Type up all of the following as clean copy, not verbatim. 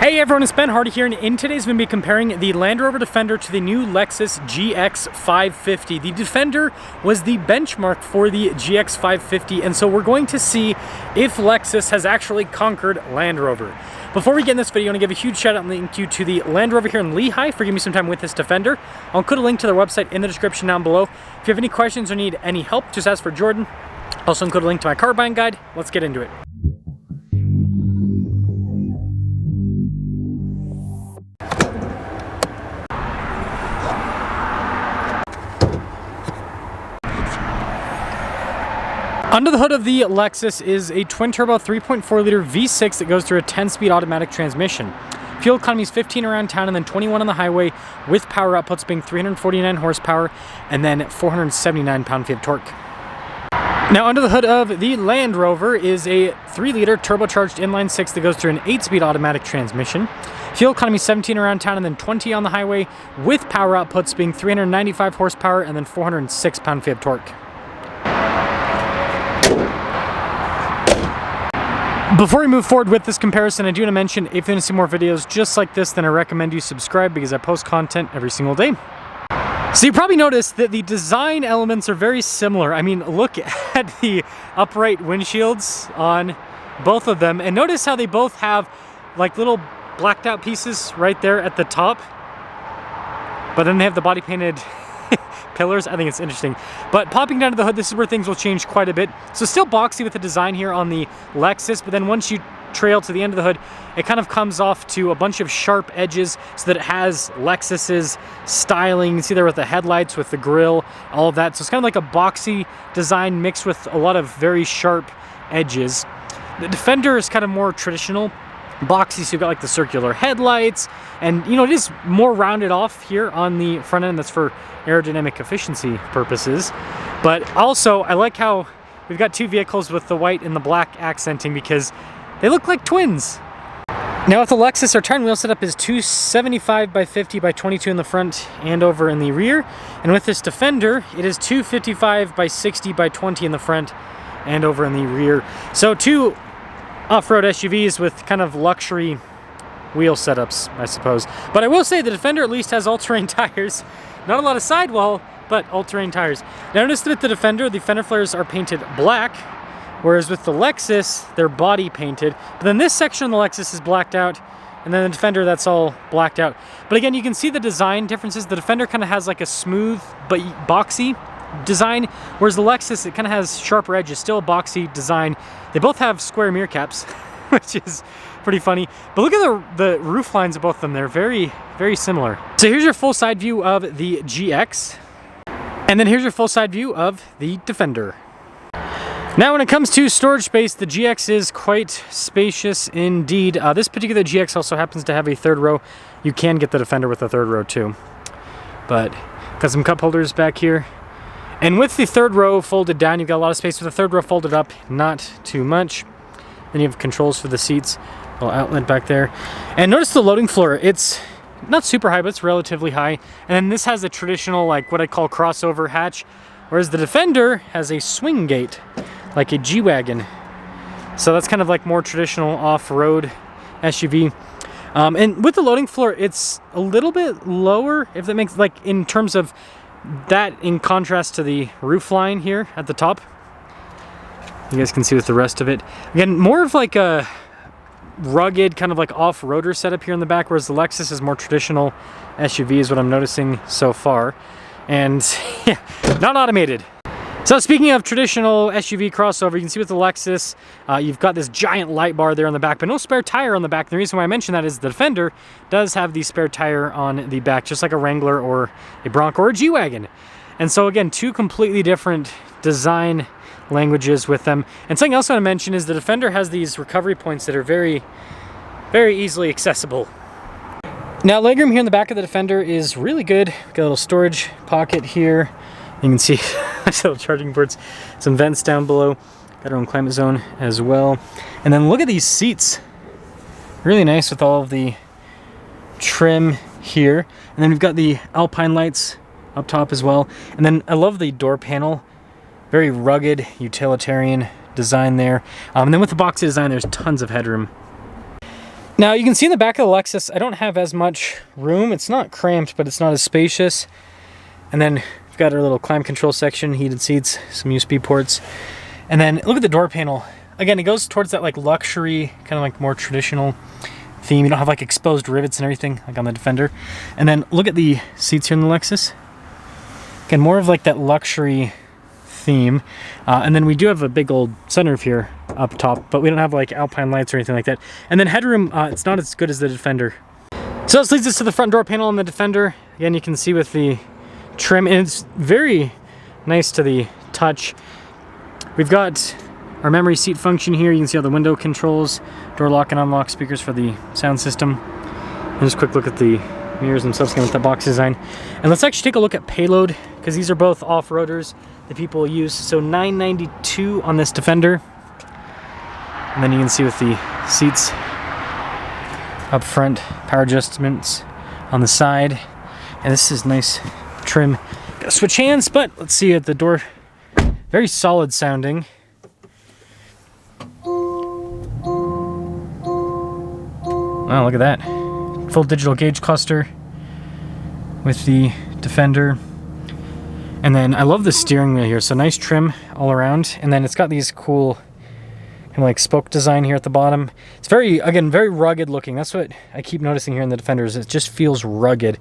Hey everyone, it's Ben Hardy here, and in today's video, we're going to be comparing the Land Rover Defender to the new Lexus GX550. The Defender was the benchmark for the GX550, and so we're going to see if Lexus has actually conquered Land Rover. Before we get in this video, I want to give a huge shout out and thank you to the Land Rover here in Lehigh for giving me some time with this Defender. I'll include a link to their website in the description down below. If you have any questions or need any help, just ask for Jordan. Also include a link to my car buying guide. Let's get into it. Under the hood of the Lexus is a twin-turbo 3.4-liter V6 that goes through a 10-speed automatic transmission. Fuel economy is 15 around town and then 21 on the highway, with power outputs being 349 horsepower and then 479 pound-feet of torque. Now under the hood of the Land Rover is a 3-liter turbocharged inline-6 that goes through an 8-speed automatic transmission. Fuel economy 17 around town and then 20 on the highway, with power outputs being 395 horsepower and then 406 pound-feet of torque. Before we move forward with this comparison, I do want to mention, if you want to see more videos just like this, then I recommend you subscribe because I post content every single day. So you probably noticed that the design elements are very similar. I mean, look at the upright windshields on both of them, and notice how they both have like little blacked out pieces right there at the top, but then they have the body painted pillars. I think it's interesting. But popping down to the hood, this is where things will change quite a bit. So still boxy with the design here on the Lexus, but then once you trail to the end of the hood, it kind of comes off to a bunch of sharp edges so that it has Lexus's styling. You can see there with the headlights, with the grille, all of that. So it's kind of like a boxy design mixed with a lot of very sharp edges. The Defender is kind of more traditional boxy, so you've got like the circular headlights, and you know, it is more rounded off here on the front end. That's for aerodynamic efficiency purposes. But also I like how we've got two vehicles with the white and the black accenting because they look like twins. Now with the Lexus, our turn wheel setup is 275 by 50 by 22 in the front and over in the rear, and with this Defender it is 255 by 60 by 20 in the front and over in the rear. So two off-road SUVs with kind of luxury wheel setups, I suppose. But I will say the Defender at least has all-terrain tires. Not a lot of sidewall, but all-terrain tires. Now notice that with the Defender, the fender flares are painted black, whereas with the Lexus, they're body painted. But then this section of the Lexus is blacked out, and then the Defender, that's all blacked out. But again, you can see the design differences. The Defender kind of has like a smooth but boxy design, whereas the Lexus, it kind of has sharper edges, still a boxy design. They both have square mirror caps, which is pretty funny. But look at the roof lines of both of them. They're very, very similar. So here's your full side view of the GX, and then here's your full side view of the Defender. Now when it comes to storage space, the GX is quite spacious indeed. This particular GX also happens to have a third row. You can get the Defender with a third row too. But got some cup holders back here. And with the third row folded down, you've got a lot of space. With the third row folded up, not too much. Then you have controls for the seats, a little outlet back there. And notice the loading floor. It's not super high, but it's relatively high. And then this has a traditional, like what I call crossover hatch, whereas the Defender has a swing gate, like a G-Wagon. So that's kind of like more traditional off-road SUV. And with the loading floor, it's a little bit lower, if that makes, like in terms of that, in contrast to the roof line here at the top. You guys can see with the rest of it. Again, more of like a rugged kind of like off-roader setup here in the back, whereas the Lexus is more traditional SUV is what I'm noticing so far. And yeah, not automated. So speaking of traditional SUV crossover, you can see with the Lexus, you've got this giant light bar there on the back, but no spare tire on the back. And the reason why I mention that is the Defender does have the spare tire on the back, just like a Wrangler or a Bronco or a G-Wagon. And so again, two completely different design languages with them. And something else I want to mention is the Defender has these recovery points that are very, very easily accessible. Now legroom here in the back of the Defender is really good. We've got a little storage pocket here. You can see little charging ports, some vents down below. Got our own climate zone as well. And then look at these seats. Really nice with all of the trim here. And then we've got the Alpine lights up top as well. And then I love the door panel. Very rugged, utilitarian design there. And then with the boxy design, there's tons of headroom. Now you can see in the back of the Lexus, I don't have as much room. It's not cramped, but it's not as spacious. And then we've got our little climate control section, heated seats, some USB ports. And then look at the door panel. Again, it goes towards that like luxury, kind of like more traditional theme. You don't have like exposed rivets and everything like on the Defender. And then look at the seats here in the Lexus. Again, more of like that luxury theme. And then we do have a big old sunroof here up top, but we don't have like alpine lights or anything like that. And then headroom, it's not as good as the Defender. So this leads us to the front door panel on the Defender. Again, you can see with the trim, and it's very nice to the touch. We've got our memory seat function here. You can see all the window controls, door lock and unlock, speakers for the sound system. And just a quick look at the mirrors and stuff with that box design. And let's actually take a look at payload, because these are both off-roaders that people use. So $992 on this Defender. And then you can see with the seats up front, power adjustments on the side. And this is nice trim. Gotta switch hands, but let's see at the door. Very solid sounding. Wow, look at that. Full digital gauge cluster with the Defender. And then I love the steering wheel here. So nice trim all around. And then it's got these cool kind of like spoke design here at the bottom. It's very, again, very rugged looking. That's what I keep noticing here in the Defenders. It just feels rugged.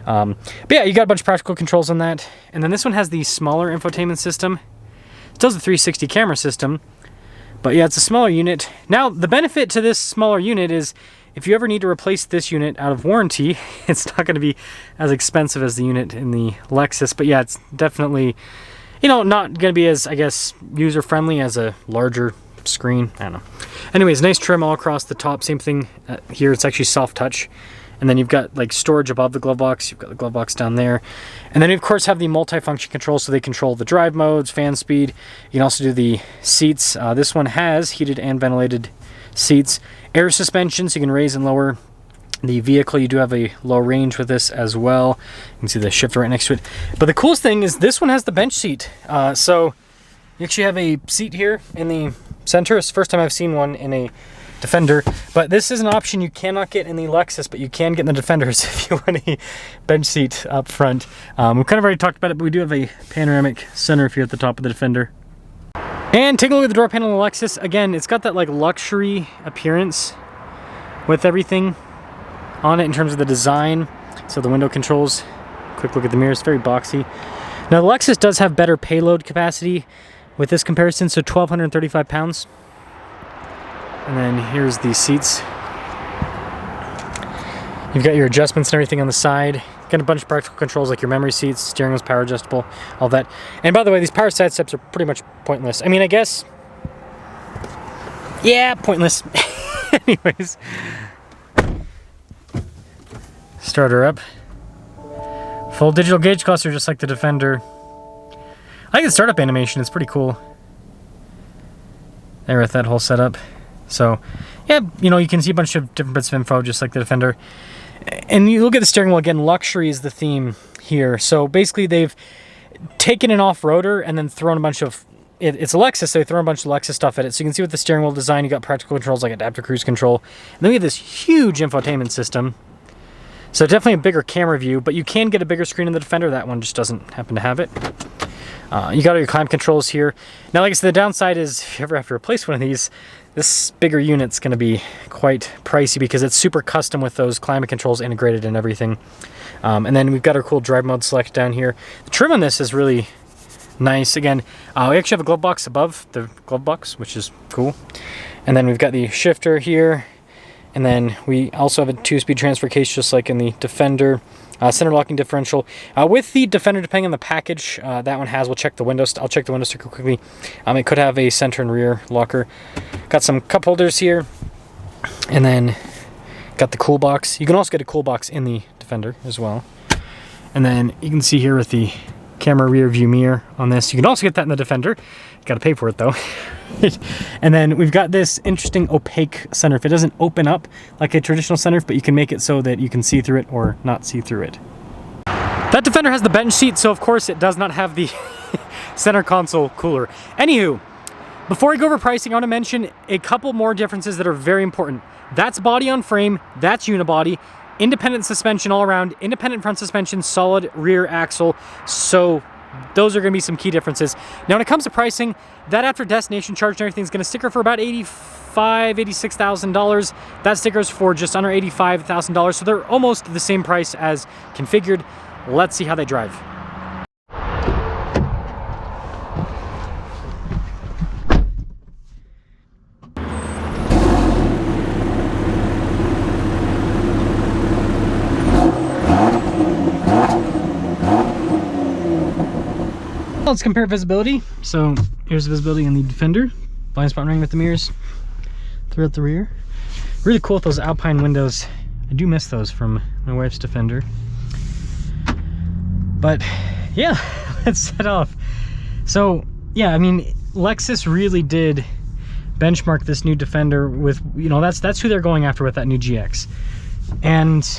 But yeah, you got a bunch of practical controls on that. And then this one has the smaller infotainment system. It does a 360 camera system. But yeah, it's a smaller unit. Now, the benefit to this smaller unit is if you ever need to replace this unit out of warranty, it's not going to be as expensive as the unit in the Lexus. But yeah, it's definitely, you know, not going to be as, I guess, user-friendly as a larger screen. I don't know. Anyways, nice trim all across the top. Same thing here. It's actually soft touch. And then you've got like storage above the glove box. You've got the glove box down there. And then you of course have the multi-function controls, so they control the drive modes, fan speed. You can also do the seats. This one has heated and ventilated seats. Air suspension, so you can raise and lower the vehicle. You do have a low range with this as well. You can see the shifter right next to it. But the coolest thing is this one has the bench seat. So you actually have a seat here in the center. It's the first time I've seen one in a Defender, but this is an option you cannot get in the Lexus, but you can get in the Defenders if you want a bench seat up front. We've kind of already talked about it, but we do have a panoramic sunroof here at the top of the Defender. And take a look at the door panel on the Lexus. Again, it's got that like luxury appearance with everything on it in terms of the design. So the window controls, quick look at the mirrors, very boxy. Now the Lexus does have better payload capacity with this comparison, so 1,235 pounds. And then here's the seats. You've got your adjustments and everything on the side. Got a bunch of practical controls like your memory seats, steering wheel's power adjustable, all that. And by the way, these power side steps are pretty much pointless. I mean, I guess, yeah, pointless. Anyways, start her up. Full digital gauge cluster, just like the Defender. I like the startup animation, it's pretty cool. There with that whole setup. So, yeah, you know, you can see a bunch of different bits of info, just like the Defender. And you look at the steering wheel, again, luxury is the theme here. So basically they've taken an off-roader and then thrown a bunch of, it's a Lexus, so they throw a bunch of Lexus stuff at it. So you can see with the steering wheel design, you got practical controls like adaptive cruise control. And then we have this huge infotainment system. So definitely a bigger camera view, but you can get a bigger screen in the Defender. That one just doesn't happen to have it. You got all your climate controls here. Now, like I said, the downside is if you ever have to replace one of these, this bigger unit's going to be quite pricey because it's super custom with those climate controls integrated and everything. And then we've got our cool drive mode select down here. The trim on this is really nice. Again, we actually have a glove box above the glove box, which is cool. And then we've got the shifter here. And then we also have a 2-speed transfer case, just like in the Defender. Center locking differential. With the Defender, depending on the package that one has, we'll check the windows. I'll check the window sticker quickly. It could have a center and rear locker. Got some cup holders here. And then got the cool box. You can also get a cool box in the Defender as well. And then you can see here with the camera rear view mirror on this. You can also get that in the Defender. Got to pay for it though. And then we've got this interesting opaque sunroof. It doesn't open up like a traditional sunroof, but you can make it so that you can see through it or not see through it. That Defender has the bench seat, so of course it does not have the center console cooler. Anywho, Before I go over pricing, I want to mention a couple more differences that are very important. That's body on frame, that's unibody, independent suspension all around, independent front suspension, solid rear axle. So those are going to be some key differences. Now when it comes to pricing, that after destination charge and everything is going to sticker for about $86,000. That sticker's for just under $85,000, so they're almost the same price as configured. Let's see how they drive. Let's compare visibility. So here's visibility in the Defender. Blind spot ring with the mirrors throughout the rear. Really cool with those Alpine windows. I do miss those from my wife's Defender. But yeah, let's set off. So yeah, I mean, Lexus really did benchmark this new Defender with, you know, that's who they're going after with that new GX. And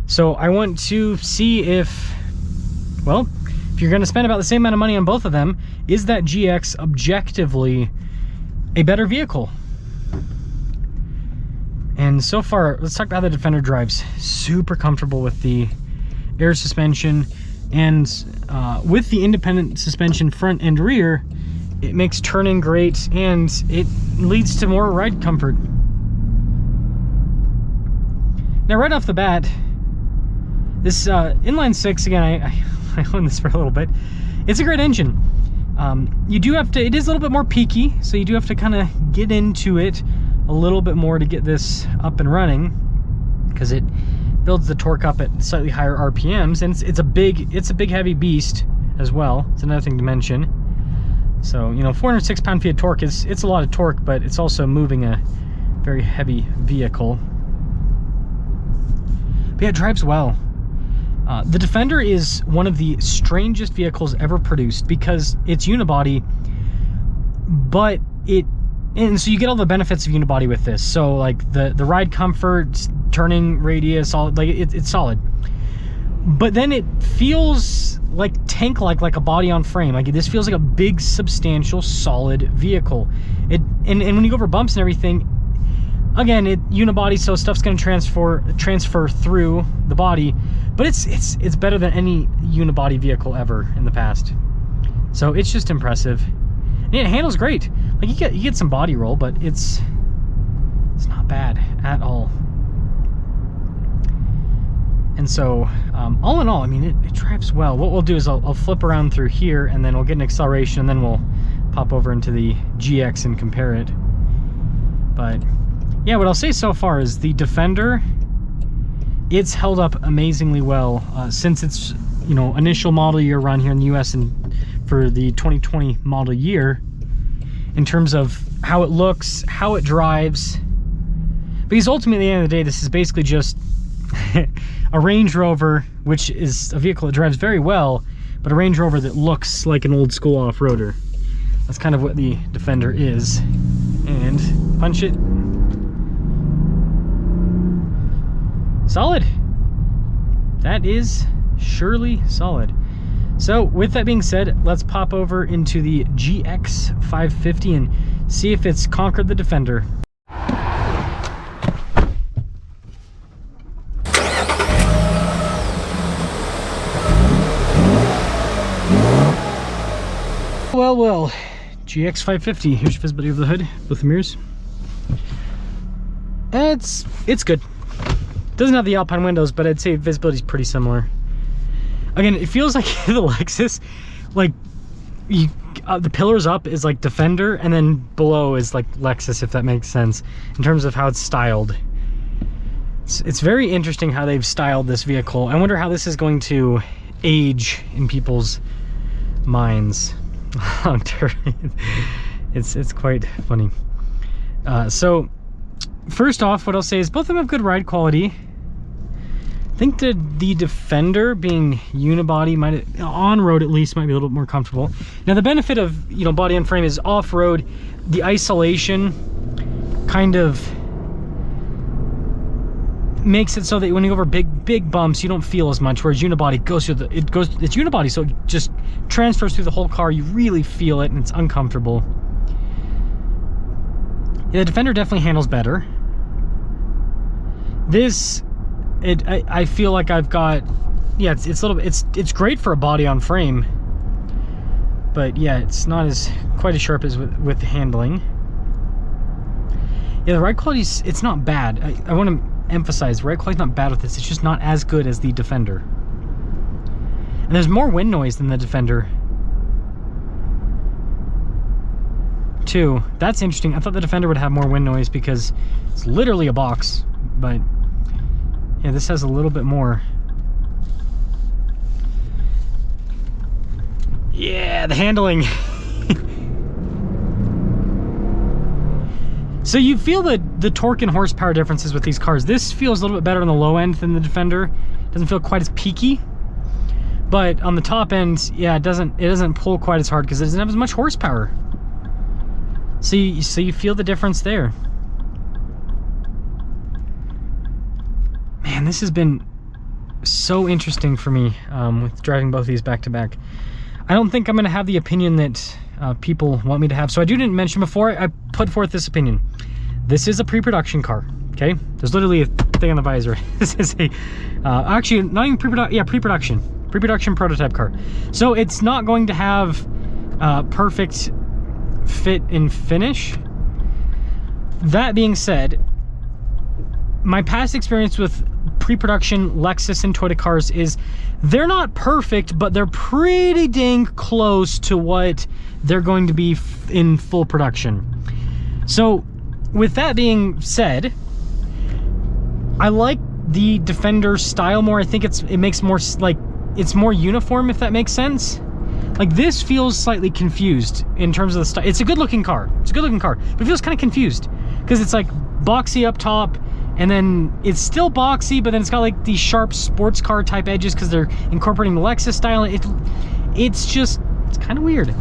so I want to see if, well, if you're going to spend about the same amount of money on both of them, is that GX objectively a better vehicle? And so far, let's talk about how the Defender drives. Super comfortable with the air suspension, and with the independent suspension front and rear, it makes turning great, and it leads to more ride comfort. Now right off the bat, this inline six, again, I own this for a little bit. It's a great engine. You do have to, it is a little bit more peaky, so you do have to kind of get into it a little bit more to get this up and running, because it builds the torque up at slightly higher RPMs, and it's a big heavy beast as well. It's another thing to mention. So, you know, 406 pound-feet of torque it's a lot of torque, but it's also moving a very heavy vehicle. But yeah, it drives well. The Defender is one of the strangest vehicles ever produced, because it's unibody, but and so you get all the benefits of unibody with this. So like the ride comfort, turning radius, all, like it's solid. But then it feels like tank-like, like a body on frame. Like this feels like a big, substantial, solid vehicle. And when you go over bumps and everything, again, unibody, so stuff's going to transfer through the body, but it's better than any unibody vehicle ever in the past. So it's just impressive. And it handles great. Like you get some body roll, but it's not bad at all. And so all in all, I mean, it drives well. What we'll do is I'll flip around through here, and then we'll get an acceleration, and then we'll pop over into the GX and compare it. But yeah, what I'll say so far is the Defender, it's held up amazingly well since its, you know, initial model year run here in the US and for the 2020 model year, in terms of how it looks, how it drives. Because ultimately, at the end of the day, this is basically just a Range Rover, which is a vehicle that drives very well, but a Range Rover that looks like an old school off-roader. That's kind of what the Defender is. And punch it. Solid. That is surely solid. So with that being said, let's pop over into the GX550 and see if it's conquered the Defender. Well, GX550. Here's your visibility of the hood with the mirrors. It's good. Doesn't have the Alpine windows, but I'd say visibility is pretty similar. Again, it feels like the Lexus, like the pillars up is like Defender, and then below is like Lexus, if that makes sense, in terms of how it's styled. It's very interesting how they've styled this vehicle. I wonder how this is going to age in people's minds long term. It's quite funny. So first off, what I'll say is both of them have good ride quality. I think the Defender, being unibody, might, on road at least, might be a little bit more comfortable. Now the benefit of, you know, body on frame is off road, the isolation kind of makes it so that when you go over big bumps, you don't feel as much. Whereas unibody goes through it's unibody, so it just transfers through the whole car. You really feel it, and it's uncomfortable. Yeah, the Defender definitely handles better. This, I feel like I've got, yeah, it's a little bit, it's great for a body on frame, but yeah, it's not quite as sharp as with the handling. Yeah, the ride quality it's not bad. I want to emphasize, the ride quality's not bad with this. It's just not as good as the Defender. And there's more wind noise than the Defender, too. That's interesting. I thought the Defender would have more wind noise because it's literally a box, but yeah, this has a little bit more. Yeah, the handling. So you feel the torque and horsepower differences with these cars. This feels a little bit better on the low end than the Defender. Doesn't feel quite as peaky. But on the top end, yeah, it doesn't pull quite as hard because it doesn't have as much horsepower. So you feel the difference there. Man, this has been so interesting for me with driving both of these back to back. I don't think I'm going to have the opinion that people want me to have. So I didn't mention before, I put forth this opinion. This is a pre-production car, okay? There's literally a thing on the visor. This is a, actually, not even pre-production, yeah, pre-production prototype car. So it's not going to have perfect fit and finish. That being said, my past experience with pre-production Lexus and Toyota cars is they're not perfect, but they're pretty dang close to what they're going to be in full production. So with that being said, I like the Defender style more. I think it makes more, like, it's more uniform, if that makes sense. Like, this feels slightly confused in terms of the style. It's a good looking car. It's a good looking car, but it feels kind of confused because it's like boxy up top, and then it's still boxy, but then it's got like these sharp sports car type edges because they're incorporating the Lexus style. It's kind of weird.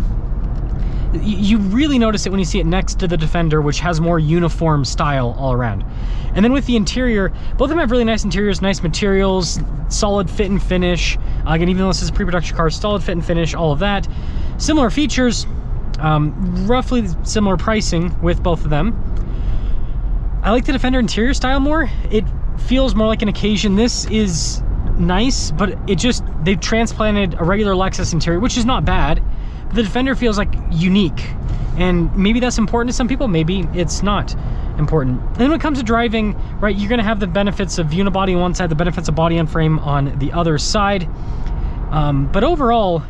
You really notice it when you see it next to the Defender, which has more uniform style all around. And then with the interior, both of them have really nice interiors, nice materials, solid fit and finish. Again, even though this is a pre-production car, solid fit and finish, all of that. Similar features, roughly similar pricing with both of them. I like the Defender interior style more. It feels more like an occasion. This is nice, but they've transplanted a regular Lexus interior, which is not bad. The Defender feels like unique, and maybe that's important to some people, maybe it's not important. And then when it comes to driving, right, you're gonna have the benefits of unibody on one side, the benefits of body on frame on the other side. But overall,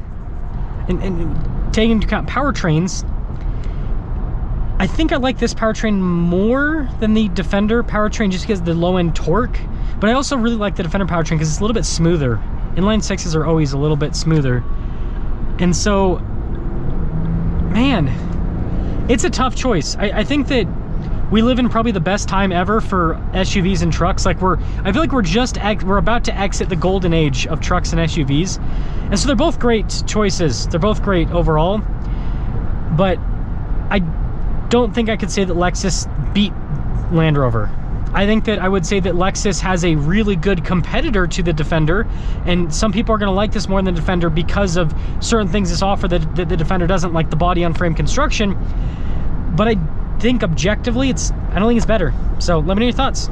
and taking into account powertrains, I think I like this powertrain more than the Defender powertrain just because of the low-end torque. But I also really like the Defender powertrain because it's a little bit smoother. Inline sixes are always a little bit smoother. And so, man, it's a tough choice. I think that we live in probably the best time ever for SUVs and trucks. Like I feel like we're about to exit the golden age of trucks and SUVs. And so they're both great choices. They're both great overall. But I don't think I could say that Lexus beat Land Rover. I think that I would say that Lexus has a really good competitor to the Defender, and some people are going to like this more than the Defender because of certain things this offer that the Defender doesn't, like the body on frame construction. But I think objectively, I don't think it's better. So let me know your thoughts.